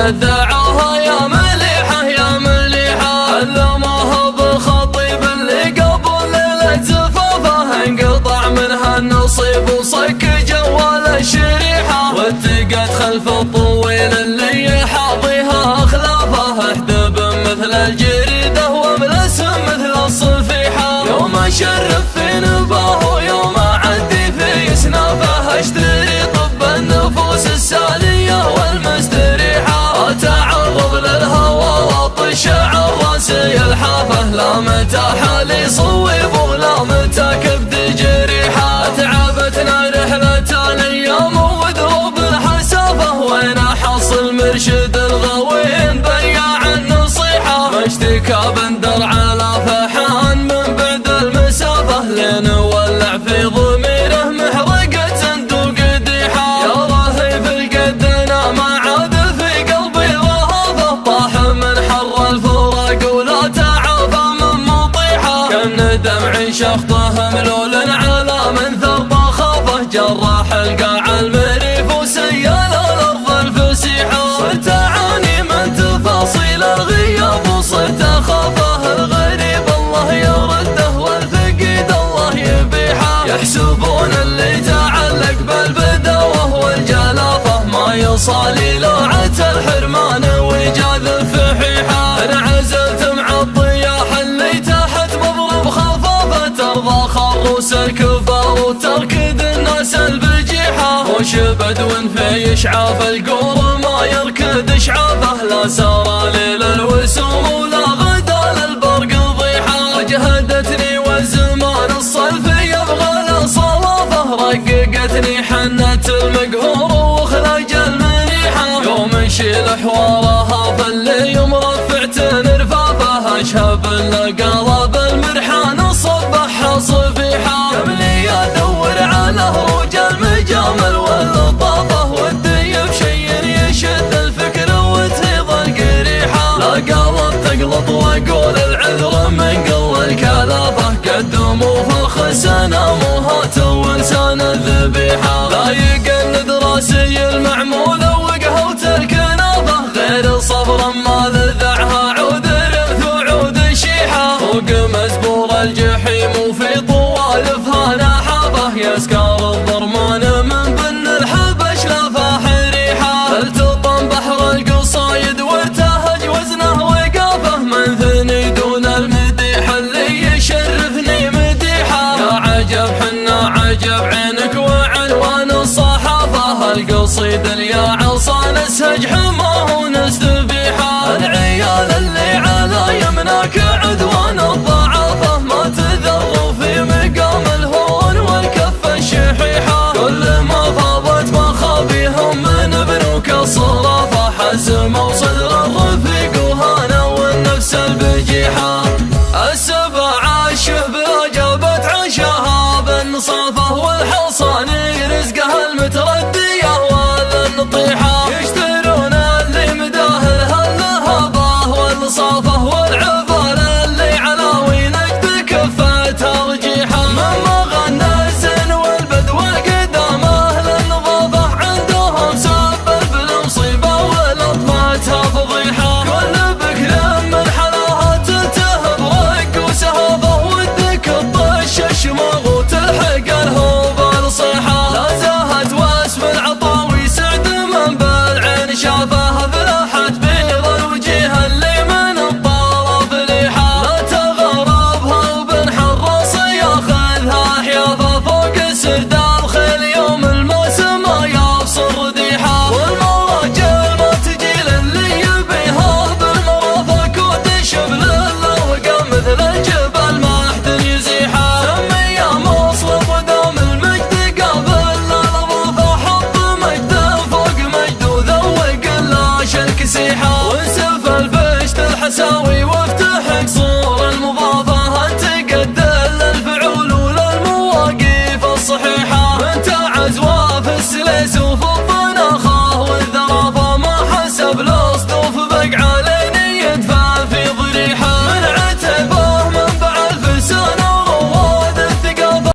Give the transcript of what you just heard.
ودعوها يا مليحة يا مليحة، علموها بالخطيب اللي قبل ليلة زفافه، انقطع منها النصيب وصك جوال الشريحة، واتقت خلف الطويل اللي يحاضيها اخلافه، احدب مثل الجريدة وملسم مثل الصفيحة، يوم اشرف في نباه يوم اعدي في اسنافه، اشتري طب النفوس السالية والمستريحة، اتعرض للهوى واطش عراسي الحافة، لا متى حالي صويب ولا متى كبد جريحة، تعبتنا رحلة الايام ودروب الحسافة، وين احصل مرشد الغوين بياع النصيحة، مشتكى بندر على فحان من بعد المسافة، لين ولع في ضميره محرقة صندوق ديحة، يا رهيب القدنا ما عاد في قلبي رهافة، طاح من حر الفراق ولا تعافى من مطيحة، كان دمع شخطه ملول على من ثرب خافه، جراح القاع المريف وسيال الارض الفسيحة، صرت اعاني من تفاصيل الغياب وصرت اخافه، الغريب الله يرده والفقيد الله يبيحه، يحسبون اللي تعلق بالبدوه والجلافه، ما يصالي لوعة الحرمان وجاذ الفحيحة، انعزلت مع الضياح اللي تحت مضرب خفافه، ترضى خروس الكفار وتركض الناس البجيحة، وش بدو في اشعاف القور ما يركض اشعافه، لا سار ليل الوسوم ولا غدا للبرق ضيحة، اجهدتني والزمان الصلف يبغى له صلافه، رققتني حنة المقهور وخلاج المنيحة، يوم نشيل حوارها فاللي يوم رفعت نرفافه، اشهب قلب المرحان صبحها صفيحة، قبلي ادور على هروج المجامل واللطافة، ودي بشي يشد الفكر وتهيض القريحة، لا قالت تقلط واقول العذر من قل الكلافة، قدموا فخ سنة مهات وانسان الذبيحة، لا يقند راسي المعمولة وقهوة الكنافة، غير صبر ما